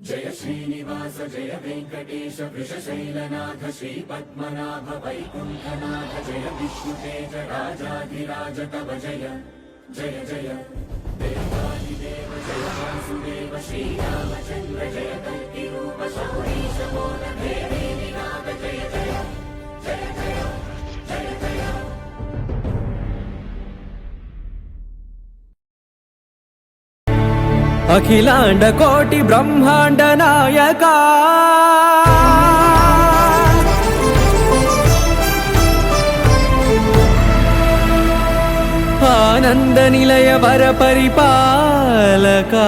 जय श्रीनिवास जय वेंकटेश वृषशैलनाथ श्रीपद्मनाभ वैकुंठनाथ जय विष्णुतेज राजाधिराज तव जय जय जय देवादिदेव जय वासुदेव श्रीरामचंद्र जय कल्किरूप शौरीश मोदधेदेविनाथ जय जय जय जय जय जय अखिलांड कोटि ब्रह्मांड नायका आनंद निलय वर परिपालका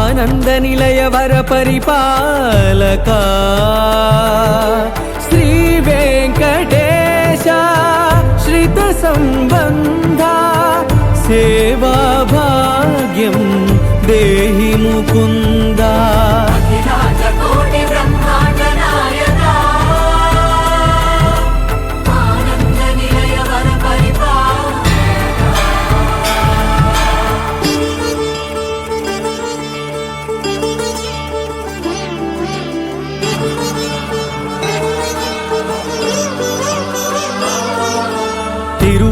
आनंद निलय वर परिपालका श्री वेंकटेश श्रित संबंधा सेवा भाग्यम देहि मुकुंदा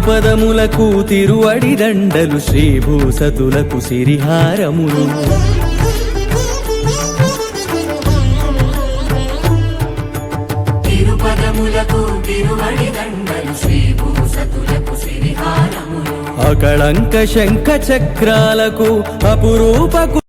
తిరుపదములకు తిరువడి దండలు శ్రీభూసతులకు సిరిహారములు తిరుపదములకు తిరువడి దండలు శ్రీభూసతులకు సిరిహారములు అకళంక శంఖ చక్రాలకు అపురూపకు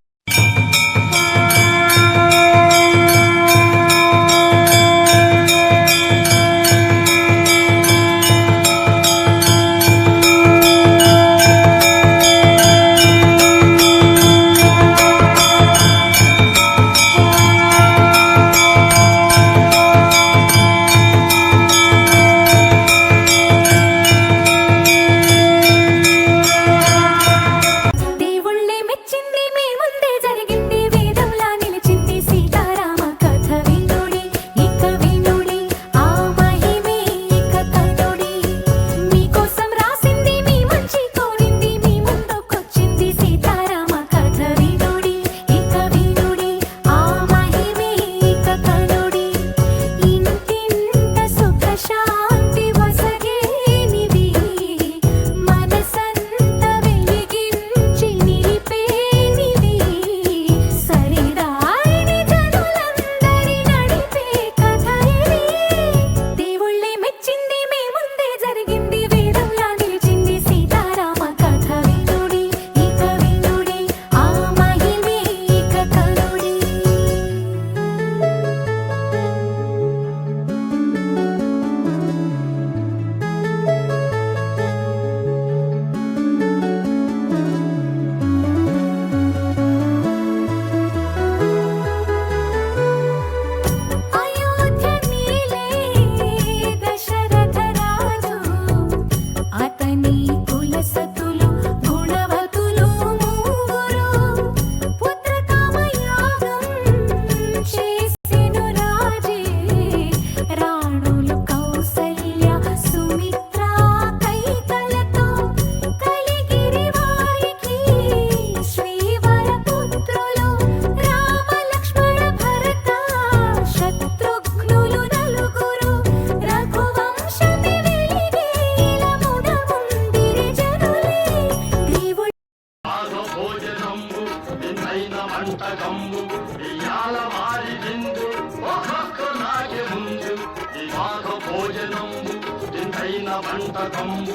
వంటకంబు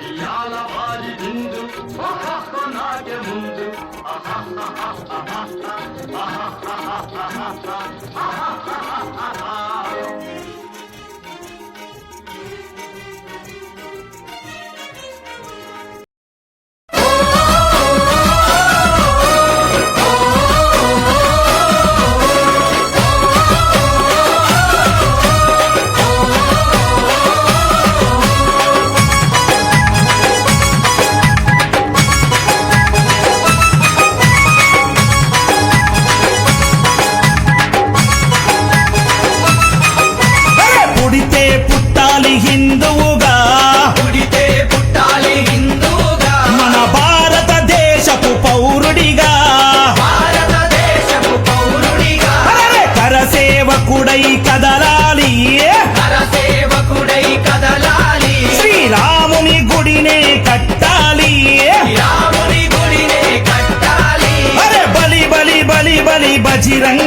ఇయాల వారి విందు నాకే ముందు హిందువుగా, పుడితే పుట్టాలి హిందువుగా, మన భారతదేశపు పౌరుడిగా, భారతదేశపు పౌరుడిగా, అరెరే! కరసేవకుడై కదలాలి, కరసేవకుడై కదలాలి, శ్రీరాముని గుడినే కట్టాలి, రాముని గుడినే కట్టాలి, అరే బలి బలి బలి బలి బజిరంగ